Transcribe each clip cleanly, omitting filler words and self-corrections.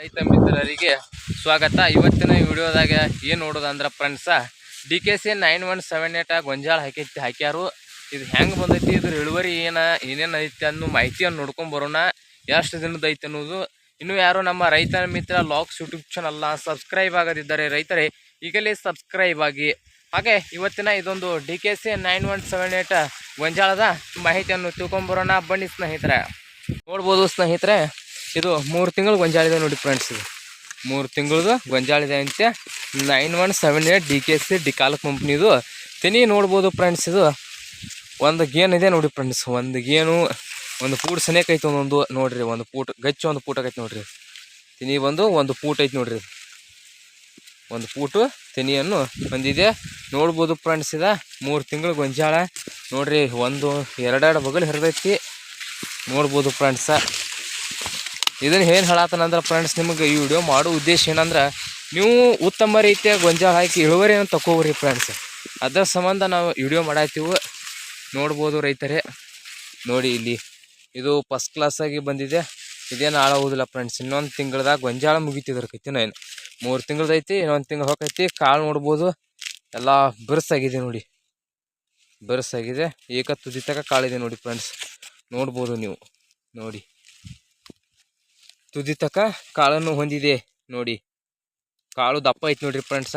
ರೈತ ಮಿತ್ರರಿಗೆ ಸ್ವಾಗತ. ಇವತ್ತಿನ ವಿಡಿಯೋದಾಗ ಏನು ನೋಡೋದಂದ್ರೆ ಫ್ರೆಂಡ್ಸ, DKC 9178 ಗೊಂಜಾಳ ಹಾಕ್ಯಾರು. ಇದು ಹೆಂಗೆ ಬಂದೈತಿ, ಇದ್ರ ಇಳುವರಿ ಏನೇನು ಐತಿ ಅನ್ನೋ ಮಾಹಿತಿಯನ್ನು ನೋಡ್ಕೊಂಡು ಬರೋಣ. ಎಷ್ಟು ದಿನದ ಐತಿ ಅನ್ನೋದು. ಇನ್ನೂ ಯಾರು ನಮ್ಮ ರೈತ ಮಿತ್ರ ಲಾಗ್ಸ್ ಯೂಟ್ಯೂಬ್ ಚಾನಲ್ನ ಸಬ್ಸ್ಕ್ರೈಬ್ ಆಗದಿದ್ದಾರೆ ರೈತರೇ ಈಗಲೇ ಸಬ್ಸ್ಕ್ರೈಬ್ ಆಗಿ. ಹಾಗೆ ಇವತ್ತಿನ ಇದೊಂದು DKC 9178 ಗೊಂಜಾಳದ ಮಾಹಿತಿಯನ್ನು ತಿಳ್ಕೊಂಬರೋಣ ಬನ್ನಿ ಸ್ನೇಹಿತರೆ. ನೋಡ್ಬೋದು ಸ್ನೇಹಿತರೆ, ಇದು 3 ತಿಂಗಳು ಗೊಂಜಾಳಿದೆ ನೋಡಿ ಫ್ರೆಂಡ್ಸ್. ಇದು 3 ತಿಂಗಳದು ಗೊಂಜಾಳಿದೆ ಅಂತೆ. 9178 DKC ಡಿಕಾಲ್ ಕಂಪ್ನಿದು ತೆನಿ ನೋಡ್ಬೋದು ಫ್ರೆಂಡ್ಸ್. ಇದು ಒಂದು ಗೇನ್ ಇದೆ ನೋಡಿ ಫ್ರೆಂಡ್ಸ್. ಒಂದು ಗೇನು ಒಂದು ಫೂಟ್ ಸನೇಕ ಐತೆ ಒಂದೊಂದು ನೋಡ್ರಿ. ಒಂದು ಫೂಟ್ ಗಚ್ಚ ಒಂದು ಫೂಟ್ ಆಗೈತೆ ನೋಡ್ರಿ. ತೆನಿ ಬಂದು ಒಂದು ಫೂಟ್ ಐತೆ ನೋಡ್ರಿ. ಒಂದು ಫೂಟು ತೆನಿಯನ್ನು ಹೊಂದಿದೆ ನೋಡ್ಬೋದು ಫ್ರೆಂಡ್ಸ್. ಇದ 3 ತಿಂಗಳು ಗೊಂಜಾಳ ನೋಡ್ರಿ. ಒಂದು ಎರಡೆರಡು ಬಗಲು ಹರಿದೈತಿ ನೋಡ್ಬೋದು ಫ್ರೆಂಡ್ಸ. ಇದನ್ನು ಏನು ಹೇಳತ್ತನಂದ್ರೆ ಫ್ರೆಂಡ್ಸ್, ನಿಮಗೆ ಈ ವಿಡಿಯೋ ಮಾಡೋ ಉದ್ದೇಶ ಏನಂದ್ರೆ, ನೀವು ಉತ್ತಮ ರೀತಿಯ ಗೊಂಜಾಳ ಹಾಕಿ ಇಳುವರಿಯನ್ನು ತಗೋರಿ ಫ್ರೆಂಡ್ಸ್. ಅದರ ಸಂಬಂಧ ನಾವು ವಿಡಿಯೋ ಮಾಡಾಯ್ತೀವಿ. ನೋಡ್ಬೋದು ರೈತರೇ, ನೋಡಿ ಇಲ್ಲಿ ಇದು ಫಸ್ಟ್ ಕ್ಲಾಸಾಗಿ ಬಂದಿದೆ. ಇದೇನು ಹಾಳಾಗೋದಿಲ್ಲ ಫ್ರೆಂಡ್ಸ್. ಇನ್ನೊಂದು ತಿಂಗಳದಾಗ ಗೊಂಜಾಳ ಮುಗಿತಿದ್ರಕೈತಿ. ಏನು 3 ತಿಂಗಳದೈತಿ, ಇನ್ನೊಂದು ತಿಂಗಳು ಹೋಗೈತಿ. ಕಾಳು ನೋಡ್ಬೋದು ಎಲ್ಲ ಬಿರ್ಸಾಗಿದೆ ನೋಡಿ. ಬಿರ್ಸಾಗಿದೆ, ಏಕ ತುದಿ ತಕ ಕಾಳಿದೆ ನೋಡಿ ಫ್ರೆಂಡ್ಸ್. ನೋಡ್ಬೋದು ನೀವು ನೋಡಿ, ತುದಿ ತಕ ಕಾಳನ್ನು ಹೊಂದಿದೆ ನೋಡಿ. ಕಾಳು ದಪ್ಪ ಐತಿ ನೋಡ್ರಿ ಫ್ರೆಂಡ್ಸ.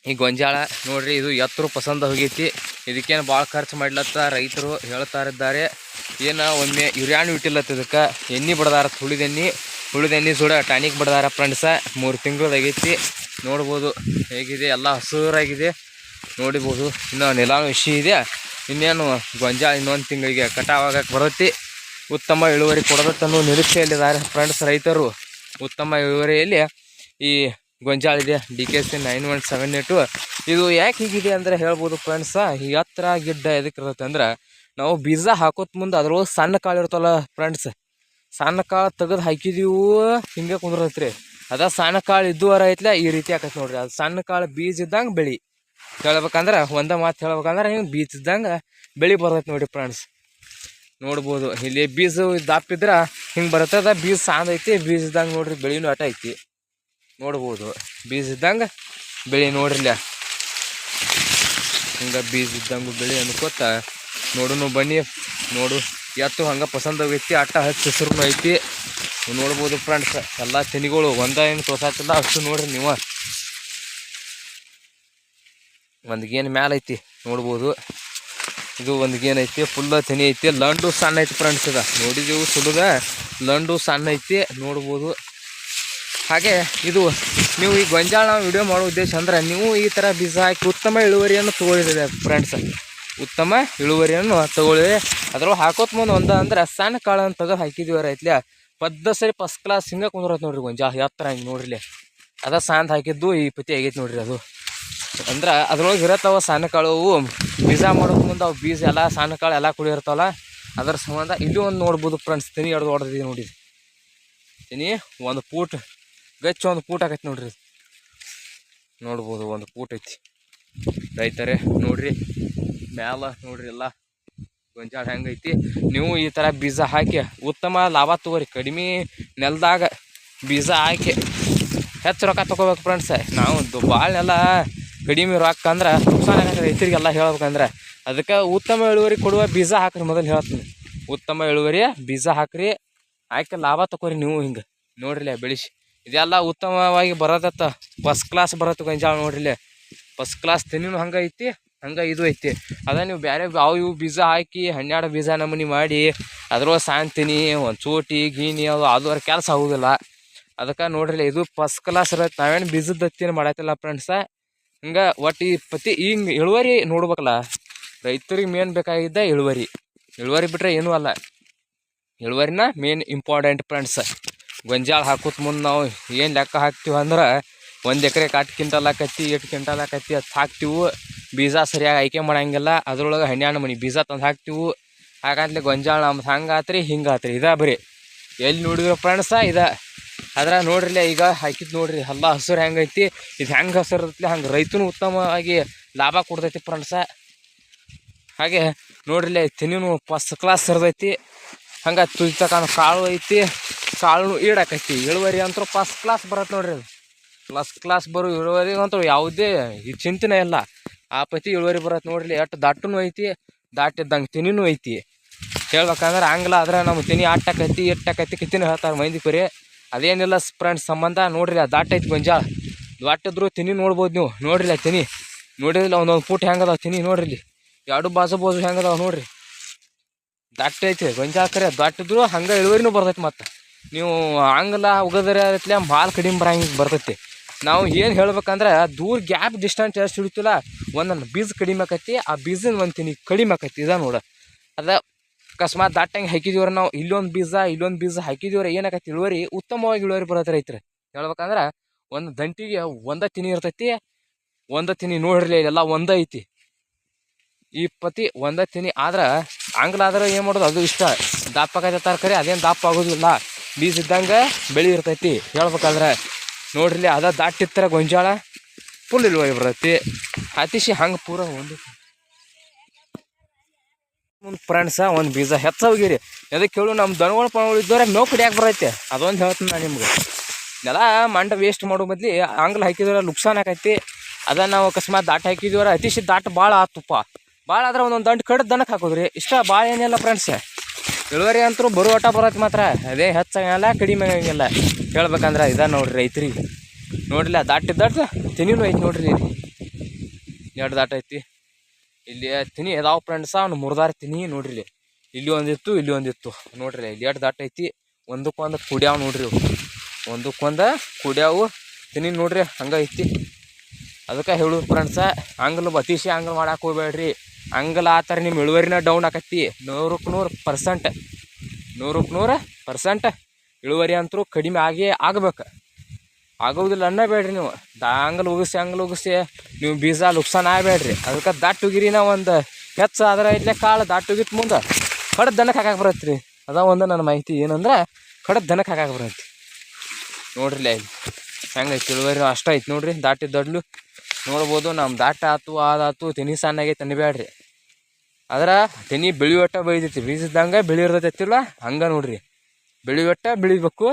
ಈ ಗೊಂಜಾಳ ನೋಡ್ರಿ, ಇದು ಎತ್ತರ ಪಸಂದ ಹೋಗೈತಿ. ಇದಕ್ಕೇನು ಭಾಳ ಖರ್ಚು ಮಾಡ್ಲತ್ತ ರೈತರು ಹೇಳ್ತಾ ಇದ್ದಾರೆ. ಏನು ಒಮ್ಮೆ ಯುರಿಯಾನು ಇಟ್ಟಿಲ್ಲತ್ತ, ಇದಕ್ಕೆ ಎಣ್ಣೆ ಬಡ್ದಾರ, ಹುಳಿದೆಣ್ಣೆ ಸುಡ ಟಾನಿಕ್ ಬಡ್ದಾರ ಫ್ರೆಂಡ್ಸ. 3 ತಿಂಗಳದಾಗೈತಿ ನೋಡ್ಬೋದು ಹೇಗಿದೆ, ಎಲ್ಲ ಹಸುರಾಗಿದೆ ನೋಡಿಬೋದು. ಇನ್ನು ನೆಲಾನು ಇಶಿ ಇದೆ. ಇನ್ನೇನು ಗೊಂಜಾಳ ಇನ್ನೊಂದು ತಿಂಗಳಿಗೆ ಕಟಾವಾಗಕ್ಕೆ ಬರುತ್ತೆ. ಉತ್ತಮ ಇಳುವರಿ ಕೊಡೋದನ್ನು ನಿರೀಕ್ಷೆಯಲ್ಲಿದ್ದಾರೆ ಫ್ರೆಂಡ್ಸ್ ರೈತರು. ಉತ್ತಮ ಇಳುವರಿಯಲ್ಲಿ ಈ ಗೊಂಜಾಳ ಇದೆ DKC 9178. ಇದು ಯಾಕೆ ಹೀಗಿದೆ ಅಂದರೆ ಹೇಳ್ಬೋದು ಫ್ರೆಂಡ್ಸ. ಈ ಹತ್ರ ಗಿಡ್ಡ ಎದಕ್ಕೆ ಇರುತ್ತೆ ಅಂದ್ರೆ, ನಾವು ಬೀಜ ಹಾಕೋತ್ ಮುಂದೆ ಅದ್ರೊಳಗೆ ಸಣ್ಣ ಕಾಳು ಇರ್ತಲ್ಲ ಫ್ರೆಂಡ್ಸ್. ಸಣ್ಣ ಕಾಳು ತೆಗೆದು ಹಾಕಿದೀವು ಹಿಂಗೆ ಕುಂದ್ರತ್ರಿ. ಅದ ಸಣ್ಣ ಕಾಳು ಇದ್ದುವರ ಐತ್ಲ ಈ ರೀತಿ ಆಕೈತೆ ನೋಡ್ರಿ. ಅದು ಸಣ್ಣ ಕಾಳು ಬೀಜ ಇದ್ದಂಗೆ ಬೆಳೆ ಹೇಳ್ಬೇಕಂದ್ರೆ, ಒಂದೇ ಮಾತು ಹೇಳ್ಬೇಕಂದ್ರೆ, ಹಿಂಗೆ ಬೀಜ ಇದ್ದಂಗೆ ಬೆಳೆ ಬರ್ತೈತೆ ನೋಡಿ ಫ್ರೆಂಡ್ಸ್. ನೋಡ್ಬೋದು ಇಲ್ಲಿ ಬೀಜ ದಪ್ಪಿದ್ರೆ ಹಿಂಗೆ ಬರ್ತದ. ಬೀಜ ಸಾಂದ್ ಐತಿ, ಬೀಜ ಇದ್ದಂಗೆ ನೋಡ್ರಿ ಬೆಳೆನೂ ಆಟ ಐತಿ ನೋಡ್ಬೋದು. ಬೀಜ ಇದ್ದಂಗೆ ಬೆಳೆ ನೋಡ್ರಿಲ್ಲ, ಹಿಂಗೆ ಬೀಜ ಇದ್ದಂಗೆ ಬೆಳೆ ಅನ್ಕೋತ ನೋಡುನು ಬನ್ನಿ. ನೋಡು ಎತ್ತು ಹಂಗೆ ಪಸಂದ ಹೋಗೈತಿ, ಅಟ್ಟ ಹಚ್ಚ ಹೆಸರು ಐತಿ ನೋಡ್ಬೋದು ಫ್ರೆಂಡ್ಸ್. ಎಲ್ಲ ತೆನಿಗಳು ಏನು ತೋರ್ಸಾತಿಲ್ಲ ಅಷ್ಟು ನೋಡ್ರಿ ನೀವು. ಒಂದು ಗೇನ್ ಮ್ಯಾಲ ಐತಿ ನೋಡ್ಬೋದು. ಇದು ಒಂದು ಗೇನ್ ಐತಿ, ಫುಲ್ಲ ತೆನಿ ಐತಿ. ಲಂಡು ಸಣ್ಣ ಐತಿ ಫ್ರೆಂಡ್ಸ್. ಇದ ನೋಡಿದೀವಿ ಸುಡುದ ಲಂಡು ಸಣ್ಣ ಐತಿ ನೋಡ್ಬೋದು. ಹಾಗೆ ಇದು ನೀವು ಈ ಗೊಂಜಾಳ ನಾವು ವಿಡಿಯೋ ಮಾಡೋ ಉದ್ದೇಶ ಅಂದ್ರೆ, ನೀವು ಈ ಥರ ಬೀಜ ಹಾಕಿ ಉತ್ತಮ ಇಳುವರಿಯನ್ನು ತೊಗೊಳಿದೆ ಫ್ರೆಂಡ್ಸ್. ಉತ್ತಮ ಇಳುವರಿಯನ್ನು ತಗೊಳ್ಳಿ. ಅದ್ರೊಳಗೆ ಹಾಕೋತ್ ಮುಂದೆ ಅಂದ್ರೆ ಸಣ್ಣ ಕಾಳನ್ನು ತೆಗೆದು ಹಾಕಿದೀವಿ ರೈತ್ಲೆ ಸರಿ ಫಸ್ಟ್ ಕ್ಲಾಸ್ ಹಿಂಗೆ ಕುಂದ್ರತ್ ನೋಡ್ರಿ. ಗೊಂಜಾಳ ಎತ್ತರ ಹಿಂಗೆ ನೋಡ್ರಿಲೆ ಅದ ಸಾಂದ್ ಹಾಕಿದ್ದು ಈ ಪತಿ ಆಗೈತಿ ನೋಡ್ರಿ. ಅದು ಅಂದ್ರೆ ಅದ್ರೊಳಗೆ ಇರತ್ತವ ಸಣ್ಣ ಕಾಳು. ಅವು ಬೀಜ ಮಾಡೋಕೆ ಮುಂದೆ ಅವು ಬೀಜ ಎಲ್ಲ ಸಣ್ಣ ಕಾಳು ಎಲ್ಲ ಕುಡಿಯಿರ್ತಾವಲ್ಲ, ಅದ್ರ ಸಂಬಂಧ ಇಲ್ಲಿ ಒಂದು ನೋಡ್ಬೋದು ಫ್ರೆಂಡ್ಸ್. ತೆನಿ ಹಿಡ್ದು ಹೊಡೆದಿದೆ ನೋಡಿ. ತೆನಿ ಒಂದು ಫೂಟ್ ಗಚ್ಚ ಒಂದು ಫೂಟ್ ಆಗೈತಿ ನೋಡ್ರಿ. ನೋಡ್ಬೋದು ಒಂದು ಫೂಟ್ ಐತಿ ರೈತರೇ. ನೋಡ್ರಿ ಮ್ಯಾಲ ನೋಡ್ರಿ ಎಲ್ಲ ಗೊಂಜಾಳ ಹೆಂಗೈತಿ. ನೀವು ಈ ಥರ ಬೀಜ ಹಾಕಿ ಉತ್ತಮ ಲಾಭ ತಗೋರಿ. ಕಡಿಮೆ ನೆಲದಾಗ ಬೀಜ ಹಾಕಿ ಹೆಚ್ಚು ರೊಕ್ಕ ತೊಗೋಬೇಕು ಫ್ರೆಂಡ್ಸ್. ನಾವು ಭಾಳ ನೆಲ ಕಡಿಮೆ ರೊಕ್ಕ ಅಂದ್ರೆ ನುಕ್ಸಾನ ಆಗತ್ತೆ ರೈತರಿಗೆಲ್ಲ ಹೇಳ್ಬೇಕಂದ್ರೆ. ಅದಕ್ಕೆ ಉತ್ತಮ ಇಳುವರಿ ಕೊಡುವ ಬೀಜ ಹಾಕ್ರಿ. ಮೊದಲು ಹೇಳ್ತೀನಿ, ಉತ್ತಮ ಇಳುವರಿಯ ಬೀಜ ಹಾಕ್ರಿ, ಹಾಕಿ ಲಾಭ ತಗೋರಿ ನೀವು. ಹಿಂಗೆ ನೋಡ್ರಿಲೆ ಬೆಳೆಸಿ ಇದೆಲ್ಲ ಉತ್ತಮವಾಗಿ ಬರೋದತ್ತ. ಫಸ್ಟ್ ಕ್ಲಾಸ್ ಬರತ್ತೆ ಗೊಂಜಾಳ ನೋಡ್ರಿಲೆ. ಫಸ್ಟ್ ಕ್ಲಾಸ್ ತೆನಿನೂ ಹಂಗೆ ಐತಿ, ಹಂಗೆ ಇದು ಐತಿ. ಅದ ನೀವು ಬೇರೆ ಇವು ಬೀಜ ಹಾಕಿ 12 ಬೀಜ ನಮೂನಿ ಮಾಡಿ ಅದ್ರೊಳಗೆ ಸಾಂತೀನಿ ಒಂದು ಚೋಟಿ ಗೀನಿ ಅದು ಕೆಲಸ ಆಗೋದಿಲ್ಲ. ಅದಕ್ಕೆ ನೋಡ್ರಿಲ್ಲ, ಇದು ಫಸ್ಟ್ ಕ್ಲಾಸ್ ಇರತ್ತೆ. ನಾವೇನು ಬೀಜದ ಹತ್ತಿನ ಮಾಡತ್ತಿಲ್ಲ ಫ್ರೆಂಡ್ಸ. ಹಿಂಗೆ ಒಟ್ಟು ಈ ಪತಿ ಹಿಂಗೆ ಇಳುವರಿ ನೋಡ್ಬೇಕಲ್ಲ ರೈತರಿಗೆ. ಮೇನ್ ಬೇಕಾಗಿದ್ದ ಇಳುವರಿ. ಇಳುವರಿ ಬಿಟ್ಟರೆ ಏನೂ ಅಲ್ಲ, ಇಳುವರಿನ ಮೇನ್ ಇಂಪಾರ್ಟೆಂಟ್ ಫ್ರೆಂಡ್ಸ್. ಗೊಂಜಾಳ ಹಾಕೋತ್ ಮುಂದೆ ನಾವು ಏನು ಲೆಕ್ಕ ಹಾಕ್ತೀವಿ ಅಂದ್ರೆ, 1 ಎಕರೆಗೆ 8 ಕ್ವಿಂಟಲ್ ಆಕೈತಿ, 8 ಕ್ವಿಂಟಲ್ ಆಕೈತಿ ಅದು ಹಾಕ್ತೀವಿ. ಬೀಜ ಸರಿಯಾಗಿ ಆಯ್ಕೆ ಮಾಡೋಂಗಿಲ್ಲ, ಅದ್ರೊಳಗೆ 12 ಮಣಿ ಬೀಜ ತಂದು ಹಾಕ್ತೀವಿ. ಹಾಗಾದ್ಲೆ ಗೊಂಜಾಳ ನಮ್ದು ಹಂಗೆ ಆತ್ರಿ ಹಿಂಗೆ ಆತ್ರಿ. ಇದ ಬರೀ ಎಲ್ಲಿ ನೋಡಿದ್ರು ಫ್ರೆಂಡ್ಸ ಇದ. ಅದ್ರ ನೋಡ್ರಿಲ್ಲ ಈಗ ಹಾಕಿದ್ದು ನೋಡ್ರಿ ಎಲ್ಲ ಹಸಿರು ಹೆಂಗೈತಿ. ಇದು ಹೆಂಗೆ ಹಸಿರು ಇರ್ತೈತಿ ಹಂಗೆ ರೈತನು ಉತ್ತಮವಾಗಿ ಲಾಭ ಕೊಡ್ತೈತಿ ಫ್ರೆಂಡ್ಸ. ಹಾಗೆ ನೋಡ್ರಿಲ್ಲ ತೆನಿನೂ ಫಸ್ಟ್ ಕ್ಲಾಸ್ ಇರ್ತೈತಿ. ಹಂಗೆ ತುಳಿತಕ್ಕ ಕಾಳು ಐತಿ, ಕಾಳು ಈಡಾಕೈತಿ. ಇಳುವರಿ ಅಂತೂ ಫಸ್ಟ್ ಕ್ಲಾಸ್ ಬರತ್ತೆ ನೋಡ್ರಿ. ಅದು ಫಸ್ಟ್ ಕ್ಲಾಸ್ ಬರೋ ಇಳುವರಿ ಅಂತೂ ಯಾವುದೇ ಈ ಚಿಂತೆನೇ ಇಲ್ಲ. ಆ ಪತಿ ಇಳುವರಿ ಬರತ್ತೆ ನೋಡ್ರಿ. ಎಷ್ಟು ದಾಟೂ ಐತಿ, ದಾಟಿದ್ದಂಗೆ ತಿನಿನೂ ಐತಿ. ಹೇಳ್ಬೇಕಂದ್ರೆ ಆಂಗ್ಲ ಆದ್ರೆ ನಮ್ಮ ತಿನಿ ಆಟಾಕೈತಿ ಇಟ್ಟಾಕೈತಿ ಕಿತ್ತಿನ ಹೇಳ್ತಾರೆ ಮಂದಿ ಬರೀ. ಅದೇನಿಲ್ಲ ಫ್ರೆಂಡ್ಸ್ ಸಂಬಂಧ ನೋಡ್ರಿ. ದಾಟೈತಿ ಗೊಂಜಾಳ ದಾಟಿದ್ರು ತಿನಿ ನೋಡ್ಬೋದು ನೀವು. ನೋಡ್ರಿ ತಿನಿ ನೋಡಿರಲಿಲ್ಲ, ಒಂದೊಂದು ಫುಟ್ ಹೆಂಗದಾವ ತಿನಿ ನೋಡ್ರಿ. ಇಲ್ಲಿ ಎರಡು ಬಾಜು ಹೆಂಗದಾವ ನೋಡ್ರಿ. ದಾಟೈತಿ ಗೊಂಜಾಳ ಕರೆ ದಾಟಿದ್ರು ಹಂಗೆ ಇಳುವರಿನೂ ಬರ್ತೈತಿ. ಮತ್ತು ನೀವು ಆಂಗ್ಲ ಉಗದರೆ ಐತ್ಲೆ ಭಾಳ ಕಡಿಮೆ ಬರಂಗೆ ಬರ್ತೈತಿ. ನಾವು ಏನು ಹೇಳ್ಬೇಕಂದ್ರೆ ದೂರ ಗ್ಯಾಪ್ ಡಿಸ್ಟೆನ್ಸ್ ಎಷ್ಟು ಹಿಡಿತಿಲ್ಲ, ಒಂದೊಂದು ಬೀಜ ಕಡಿಮೆ ಆಕೈತಿ, ಆ ಬೀಜನ ಒಂದು ತಿನಿ ಕಡಿಮೆ ಆಕೈತಿ. ಇದ ನೋಡ ಅದ ಅಕಸ್ಮಾತ್ ದಾಟಂಗೆ ಹಾಕಿದೀವ್ರ ನಾವು ಇಲ್ಲೊಂದು ಬೀಜ ಹಾಕಿದೀವ್ರ ಏನಾಕೈತಿ ಇಳುವರಿ ಉತ್ತಮವಾಗಿ ಇಳುವರಿ ಬರತ್ತೆ ರೈತರು. ಹೇಳ್ಬೇಕಂದ್ರೆ ಒಂದು ದಂಟಿಗೆ ಒಂದ ತಿನಿ ಇರ್ತೈತಿ. ಒಂದ ತಿನಿ ನೋಡ್ರಿ ಎಲ್ಲ ಒಂದ ಐತಿ. ಈ ಪತಿ ಒಂದ ತಿನಿ ಆದ್ರೆ ಆಂಗ್ಲ ಆದ್ರೆ ಏನು ಮಾಡೋದು ಅದು ಇಷ್ಟ ದಪ್ಪ ಆಕೈತೆ ತರಕಾರಿ. ಅದೇನು ದಪ್ಪ ಆಗೋದಿಲ್ಲ, ಬೀಜ ಇದ್ದಂಗೆ ಬೆಳೆ ಇರ್ತೈತಿ. ಹೇಳ್ಬೇಕಂದ್ರೆ ನೋಡ್ರಿ ಅದ ದಾಟಿತ್ತರ ಗೊಂಜಾಳ ಫುಲ್ ಇಳುವರಿ ಬರ್ತೈತಿ. ಅತಿಶಿ ಹಂಗೆ ಪೂರ ಒಂದು ಮುಂದೆ ಫ್ರೆಂಡ್ಸ ಒಂದು ಬೀಜ ಹೆಚ್ಚೋಗಿರಿ. ಅದಕ್ಕೆ ಕೇಳು ನಮ್ಮ ದನಗಳು ಪಣಗಳು ಇದ್ದವ್ರೆ ಮೇವು ಕಡಿಯಾಕೆ ಬರೈತೆ. ಅದೊಂದು ಹೇಳ್ತೀನಿ ನಾನು ನಿಮ್ಗೆ. ನೆಲ ಮಂಡ ವೇಸ್ಟ್ ಮಾಡೋ ಬದ್ಲಿ ಆಂಗ್ಲ ಹಾಕಿದ್ರೆ ನುಕ್ಸಾನ್ ಆಕೈತಿ. ಅದನ್ನು ನಾವು ಅಕಸ್ಮಾತ್ ದಾಟ ಹಾಕಿದೀವ್ರ ಅತಿಶಿ ದಾಟ ಭಾಳ ಆತುಪ್ಪ. ಭಾಳ ಆದ್ರೆ ಒಂದೊಂದು ದಂಟು ಕಡ್ದು ದನಕ್ಕೆ ಹಾಕೋದ್ರಿ ಇಷ್ಟ. ಭಾಳ ಏನಿಲ್ಲ ಫ್ರೆಂಡ್ಸ್. ಇಳುವರಿ ಅಂತೂ ಬರೋ ಆಟ ಬರತ್ತೆ ಮಾತ್ರ. ಅದೇ ಹೆಚ್ಚಾಗಲ್ಲ ಕಡಿಮೆ ಆಗಂಗಿಲ್ಲ. ಹೇಳ್ಬೇಕಂದ್ರೆ ಇದ ನೋಡ್ರಿ ರೈತರಿಗೆ. ನೋಡ್ರಿಲ್ಲ ದಾಟ ತಿನಿನೂ ಐತಿ ನೋಡ್ರಿ. ಎರಡು ದಾಟ ಐತಿ. ಇಲ್ಲಿ ತಿನಿ ಅದಾವ ಫ್ರೆಂಡ್ಸ. ಅವ್ನು ಮುರ್ದಾರ ತಿನಿ ನೋಡ್ರಿ. ಇಲ್ಲಿ ಒಂದಿತ್ತು ಇಲ್ಲಿ ಒಂದಿತ್ತು ನೋಡ್ರಿ. ಇಲ್ಲಿ ಎರಡು ದಾಟ ಐತಿ. ಒಂದಕ್ಕೊಂದು ಕುಡ್ಯಾವ ನೋಡ್ರಿ. ಒಂದಕ್ಕೊಂದು ಕುಡ್ಯಾವು ತಿನಿ ನೋಡ್ರಿ. ಹಂಗೆ ಐತಿ. ಅದಕ್ಕೆ ಹೇಳೋದು ಫ್ರೆಂಡ್ಸ, ಆಂಗ್ಲ ಅತಿಶಯ ಆಂಗ್ಲ ಮಾಡಕ್ಕೆ ಹೋಗ್ಬೇಡ್ರಿ. ಆಂಗ್ಲ ಆ ಥರ ನಿಮ್ಮ ಇಳುವರಿನ ಡೌನ್ ಆಕೈತಿ. 100% 100% ಇಳುವರಿ ಅಂತೂ ಕಡಿಮೆ ಆಗಬೇಕು. ಆಗೋದಿಲ್ಲ ಅನ್ನಬೇಡ್ರಿ ನೀವು. ಆಂಗ್ಲ ಉಗಿಸಿ ನೀವು ಬೀಜ ನುಕ್ಸಾನ ಆಗಬೇಡ್ರಿ. ಅದಕ್ಕೆ ದಾಟ್ ಉಗಿರಿನ ಒಂದು ಹೆಚ್ಚು ಆದ್ರೆ ಇಲ್ಲೇ ಕಾಳು ದಾಟ್ ಉಗಿತ್ ಮುಂದೆ ಕಡದ ದನಕ್ಕೆ ಹಾಕಕ್ಕೆ ಬರತ್ತೆ ರೀ. ಅದ ಒಂದು ನನ್ನ ಮಾಹಿತಿ ಏನಂದ್ರೆ ಕಡದ ದನಕ್ಕೆ ಹಾಕಕ್ಕೆ ಬರತ್ತೆ ನೋಡ್ರಿಲ್ಲ. ಇಲ್ಲಿ ಹೆಂಗೈತಿ ಇಳುವರಿ ಅಷ್ಟ ಐತಿ ನೋಡ್ರಿ. ದಾಟಿದ್ದಡ್ಲು ನೋಡ್ಬೋದು. ನಮ್ಮ ದಾಟ ಆತು ಅದಾತು ತೆನಿ ಸಣ್ಣಾಗೈತೆ ಅನ್ನಬೇಡ್ರಿ. ಆದ್ರೆ ತೆನಿ ಬೆಳೆಯುವಟ್ಟ ಬೆಳಿತೈತಿ. ಬೀಜದಂಗೆ ಬೆಳಿರ್ತೈತಿಲ್ಲ ಹಂಗೆ ನೋಡ್ರಿ. ಬೆಳೆಯುವಟ್ಟ ಬೆಳಿಬೇಕು,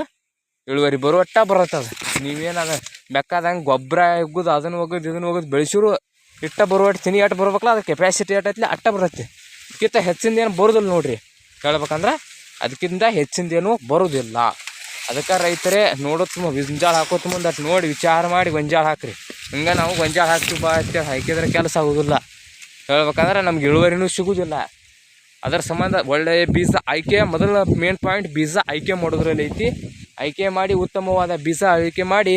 ಇಳುವರಿ ಬರುವಟ್ಟ ಬರತ್ತದ. ನೀವೇನದ ಬೇಕಾದಂಗೆ ಗೊಬ್ಬರ ಹೋಗೋದು ಅದನ್ನು ಹೋಗೋದು ಇದನ್ನು ಹೋಗೋದು ಬೆಳೆಸಿರು ಇಟ್ಟ ಬರುವಟ್ಟು ತಿನಿ ಅಟ್ಟು ಬರ್ಬೇಕಲ್ಲ. ಅದು ಕೆಪಾಸಿಟಿ ಅಟ್ಟೈತಿ ಅಟ್ಟ ಬರುತ್ತೆ. ಅದಕ್ಕಿಂತ ಹೆಚ್ಚಿಂದ ಏನು ಬರೋದಿಲ್ಲ ನೋಡ್ರಿ. ಹೇಳ್ಬೇಕಂದ್ರೆ ಅದಕ್ಕಿಂತ ಹೆಚ್ಚಿಂದೇನು ಬರೋದಿಲ್ಲ. ಅದಕ್ಕೆ ರೈತರೇ ನೋಡೋದು ಗೊಂಜಾಳ ಹಾಕೋತ ಮುಂದೆ ಅಷ್ಟು ನೋಡಿ ವಿಚಾರ ಮಾಡಿ ಗೊಂಜಾಳ ಹಾಕ್ರಿ. ಹಂಗೆ ನಾವು ಗೊಂಜಾಳ ಹಾಕ್ತೀವಿ ಬಾ ಅಂತೇಳಿ ಹಾಕಿದ್ರೆ ಕೆಲಸ ಆಗೋದಿಲ್ಲ. ಹೇಳ್ಬೇಕಂದ್ರೆ ನಮ್ಗೆ ಇಳುವರಿನೂ ಸಿಗೋದಿಲ್ಲ. ಅದರ ಸಂಬಂಧ ಒಳ್ಳೆಯ ಬೀಜ ಆಯ್ಕೆ ಮೊದಲ ಮೇನ್ ಪಾಯಿಂಟ್ ಬೀಜ ಆಯ್ಕೆ ಮಾಡೋದ್ರಲ್ಲಿ ಐತಿ. ಆಯ್ಕೆ ಮಾಡಿ ಉತ್ತಮವಾದ ಬೀಜ ಆಯ್ಕೆ ಮಾಡಿ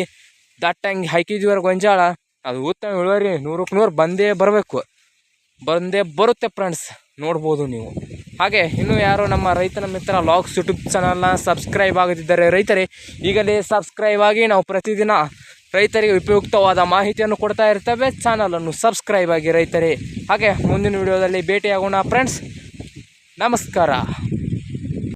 ದಟ್ಟಂಗೆ ಹಾಕಿದ್ವಿವರೆ ಗೊಂಜಾಳ ಅದು ಉತ್ತಮ ಇಳುವರಿ 100% ಬಂದೇ ಬರುತ್ತೆ ಫ್ರೆಂಡ್ಸ್. ನೋಡ್ಬೋದು ನೀವು. ಹಾಗೆ ಇನ್ನೂ ಯಾರೋ ನಮ್ಮ ರೈತನ ಮಿತ್ರ ಲಾಗ್ಸ್ ಯೂಟ್ಯೂಬ್ ಚಾನಲ್ನ ಸಬ್ಸ್ಕ್ರೈಬ್ ಆಗದಿದ್ದರೆ ರೈತರೇ ಈಗಲೇ ಸಬ್ಸ್ಕ್ರೈಬ್ ಆಗಿ. ನಾವು ಪ್ರತಿದಿನ ರೈತರಿಗೆ ಉಪಯುಕ್ತವಾದ ಮಾಹಿತಿಯನ್ನು ಕೊಡ್ತಾ ಇರ್ತೇವೆ. ಚಾನಲನ್ನು ಸಬ್ಸ್ಕ್ರೈಬ್ ಆಗಿ ರೈತರೇ. ಹಾಗೆ ಮುಂದಿನ ವಿಡಿಯೋದಲ್ಲಿ ಭೇಟಿಯಾಗೋಣ ಫ್ರೆಂಡ್ಸ್. ನಮಸ್ಕಾರ.